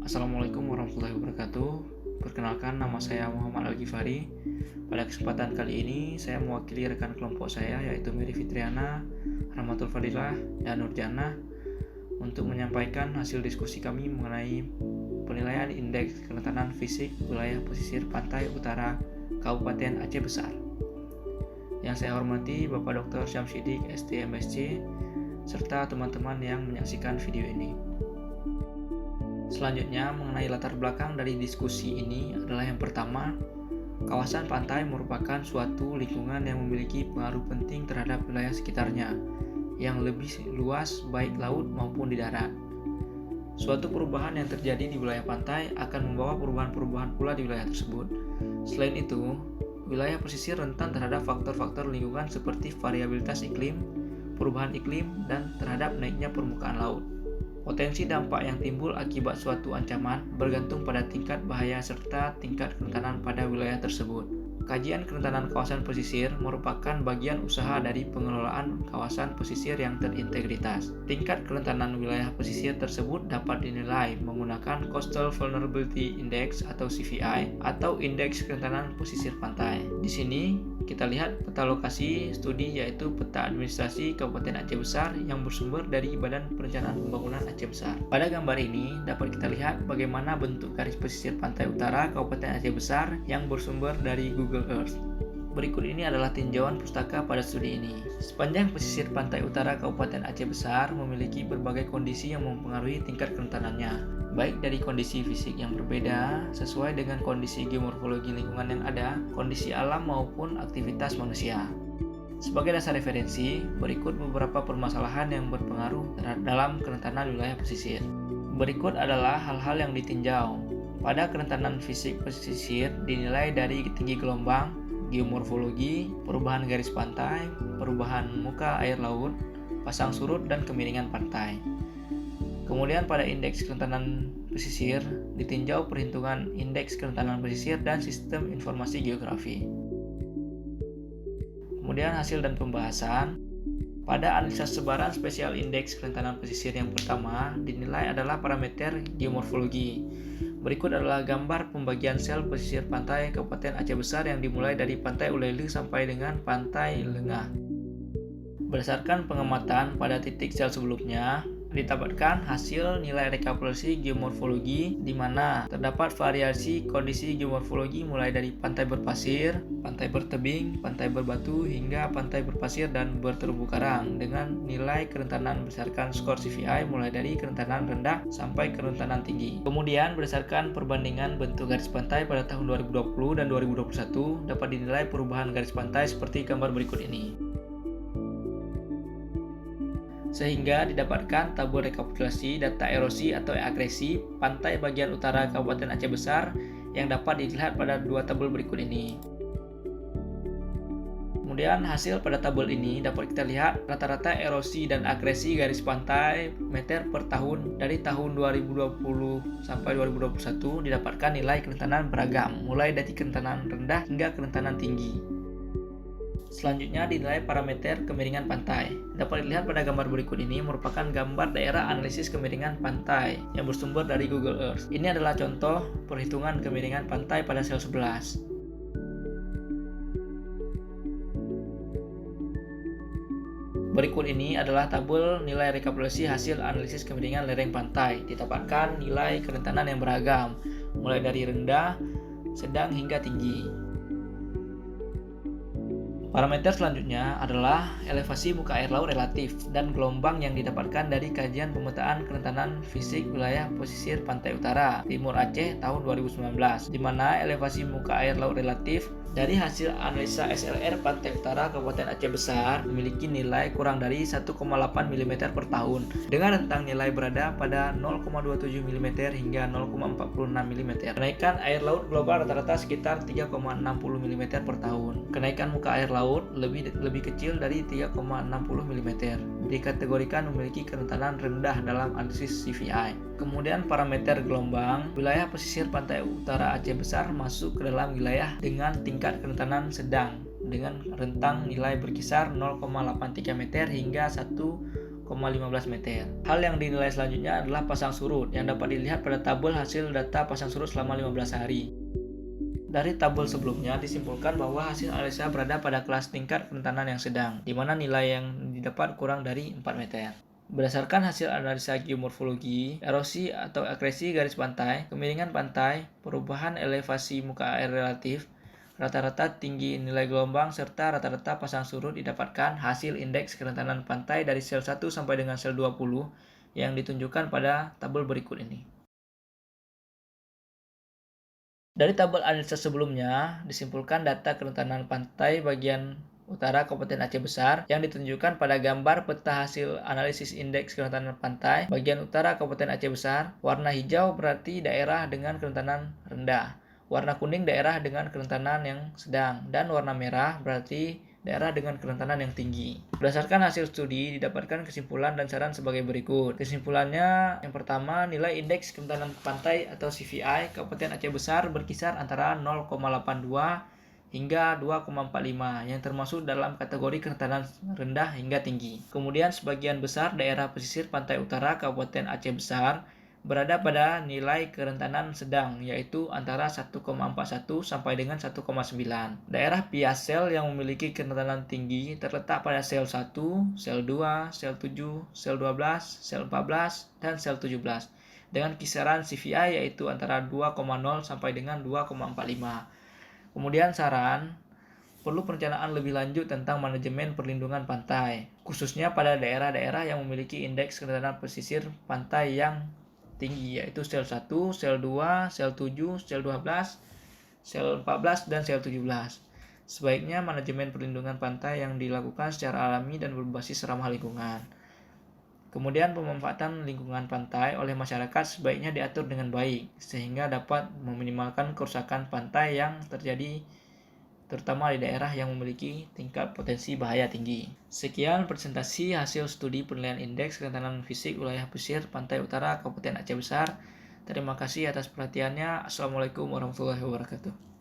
Assalamualaikum warahmatullahi wabarakatuh. Perkenalkan, nama saya Muhammad Al-Ghifari. Pada kesempatan kali ini, saya mewakili rekan kelompok saya yaitu Miri Fitriana, Rahmatul Fadilah, dan Nurjana untuk menyampaikan hasil diskusi kami mengenai penilaian indeks kerentanan fisik wilayah pesisir pantai utara Kabupaten Aceh Besar. Yang saya hormati Bapak Dr. Syamsidik, ST MSc, serta teman-teman yang menyaksikan video ini. Selanjutnya, mengenai latar belakang dari diskusi ini adalah yang pertama, kawasan pantai merupakan suatu lingkungan yang memiliki pengaruh penting terhadap wilayah sekitarnya, yang lebih luas baik laut maupun di darat. Suatu perubahan yang terjadi di wilayah pantai akan membawa perubahan-perubahan pula di wilayah tersebut. Selain itu, wilayah pesisir rentan terhadap faktor-faktor lingkungan seperti variabilitas iklim, perubahan iklim, dan terhadap naiknya permukaan laut. Potensi dampak yang timbul akibat suatu ancaman bergantung pada tingkat bahaya serta tingkat kerentanan pada wilayah tersebut. Kajian kerentanan kawasan pesisir merupakan bagian usaha dari pengelolaan kawasan pesisir yang terintegritas. Tingkat kerentanan wilayah pesisir tersebut dapat dinilai menggunakan Coastal Vulnerability Index atau CVI atau Indeks Kerentanan Pesisir Pantai. Di sini kita lihat peta lokasi studi yaitu peta administrasi Kabupaten Aceh Besar yang bersumber dari Badan Perencanaan Pembangunan Aceh Besar. Pada gambar ini dapat kita lihat bagaimana bentuk garis pesisir pantai utara Kabupaten Aceh Besar yang bersumber dari Google Earth. Berikut ini adalah tinjauan pustaka pada studi ini. Sepanjang pesisir pantai utara Kabupaten Aceh Besar memiliki berbagai kondisi yang mempengaruhi tingkat kerentanannya, baik dari kondisi fisik yang berbeda sesuai dengan kondisi geomorfologi lingkungan yang ada, kondisi alam maupun aktivitas manusia. Sebagai dasar referensi, berikut beberapa permasalahan yang berpengaruh dalam kerentanan wilayah pesisir. Berikut adalah hal-hal yang ditinjau. Pada kerentanan fisik pesisir dinilai dari tinggi gelombang, geomorfologi, perubahan garis pantai, perubahan muka air laut, pasang surut, dan kemiringan pantai. Kemudian pada indeks kerentanan pesisir ditinjau perhitungan indeks kerentanan pesisir dan sistem informasi geografi. Kemudian hasil dan pembahasan. Pada analisa sebaran spesial indeks kerentanan pesisir yang pertama dinilai adalah parameter geomorfologi. Berikut adalah gambar pembagian sel pesisir pantai Kabupaten Aceh Besar yang dimulai dari Pantai Ulele sampai dengan Pantai Lengah. Berdasarkan pengamatan pada titik sel sebelumnya, didapatkan hasil nilai rekapitulasi geomorfologi di mana terdapat variasi kondisi geomorfologi mulai dari pantai berpasir, pantai bertebing, pantai berbatu hingga pantai berpasir dan berterumbu karang dengan nilai kerentanan berdasarkan skor CVI mulai dari kerentanan rendah sampai kerentanan tinggi. Kemudian berdasarkan perbandingan bentuk garis pantai pada tahun 2020 dan 2021 dapat dinilai perubahan garis pantai seperti gambar berikut ini. Sehingga didapatkan tabel rekapitulasi data erosi atau agresi pantai bagian utara Kabupaten Aceh Besar yang dapat dilihat pada dua tabel berikut ini. Kemudian hasil pada tabel ini dapat kita lihat rata-rata erosi dan agresi garis pantai meter per tahun dari tahun 2020 sampai 2021 didapatkan nilai kerentanan beragam mulai dari kerentanan rendah hingga kerentanan tinggi. Selanjutnya dinilai parameter kemiringan pantai. Dapat dilihat pada gambar berikut ini merupakan gambar daerah analisis kemiringan pantai yang bersumber dari Google Earth. Ini adalah contoh perhitungan kemiringan pantai pada sel 11. Berikut ini adalah tabel nilai rekapitulasi hasil analisis kemiringan lereng pantai. Didapatkan nilai kerentanan yang beragam, mulai dari rendah, sedang hingga tinggi. Parameter selanjutnya adalah elevasi muka air laut relatif dan gelombang yang didapatkan dari kajian pemetaan kerentanan fisik wilayah pesisir pantai utara Timur Aceh tahun 2019, di mana elevasi muka air laut relatif dari hasil analisa SLR Pantai Utara Kabupaten Aceh Besar memiliki nilai kurang dari 1,8 mm per tahun dengan rentang nilai berada pada 0,27 mm hingga 0,46 mm. Kenaikan air laut global rata-rata sekitar 3,60 mm per tahun. Kenaikan muka air laut lebih kecil dari 3,60 mm. Dikategorikan memiliki kerentanan rendah dalam analisis CVI. Kemudian parameter gelombang, wilayah pesisir pantai utara Aceh Besar masuk ke dalam wilayah dengan tingkat kerentanan sedang dengan rentang nilai berkisar 0,83 meter hingga 1,05 meter. Hal yang dinilai selanjutnya adalah pasang surut yang dapat dilihat pada tabel hasil data pasang surut selama 15 hari. Dari tabel sebelumnya disimpulkan bahwa hasil analisa berada pada kelas tingkat kerentanan yang sedang, di mana nilai yang didapat kurang dari 4 meter. Berdasarkan hasil analisa geomorfologi, erosi atau akresi garis pantai, kemiringan pantai, perubahan elevasi muka air relatif, rata-rata tinggi nilai gelombang, serta rata-rata pasang surut didapatkan hasil indeks kerentanan pantai dari sel 1 sampai dengan sel 20 yang ditunjukkan pada tabel berikut ini. Dari tabel analisa sebelumnya, disimpulkan data kerentanan pantai bagian utara Kabupaten Aceh Besar yang ditunjukkan pada gambar peta hasil analisis indeks kerentanan pantai bagian utara Kabupaten Aceh Besar. Warna hijau berarti daerah dengan kerentanan rendah, warna kuning daerah dengan kerentanan yang sedang, dan warna merah berarti daerah dengan kerentanan yang tinggi. Berdasarkan hasil studi, didapatkan kesimpulan dan saran sebagai berikut. Kesimpulannya, yang pertama, nilai indeks kerentanan pantai atau CVI Kabupaten Aceh Besar berkisar antara 0,82 hingga 2,45 yang termasuk dalam kategori kerentanan rendah hingga tinggi. Kemudian sebagian besar daerah pesisir pantai utara Kabupaten Aceh Besar berada pada nilai kerentanan sedang, yaitu antara 1,41 sampai dengan 1,9. Daerah piasel yang memiliki kerentanan tinggi terletak pada sel 1, sel 2, sel 7, sel 12, sel 14, dan sel 17 dengan kisaran CVI yaitu antara 2,0 sampai dengan 2,45. Kemudian saran, perlu perencanaan lebih lanjut tentang manajemen perlindungan pantai, khususnya pada daerah-daerah yang memiliki indeks kerentanan pesisir pantai yang tinggi, yaitu sel 1, sel 2, sel 7, sel 12, sel 14, dan sel 17. Sebaiknya manajemen perlindungan pantai yang dilakukan secara alami dan berbasis ramah lingkungan. Kemudian pemanfaatan lingkungan pantai oleh masyarakat sebaiknya diatur dengan baik, sehingga dapat meminimalkan kerusakan pantai yang terjadi terutama di daerah yang memiliki tingkat potensi bahaya tinggi. Sekian presentasi hasil studi penilaian indeks kerentanan fisik wilayah pesisir pantai utara Kabupaten Aceh Besar. Terima kasih atas perhatiannya. Assalamualaikum warahmatullahi wabarakatuh.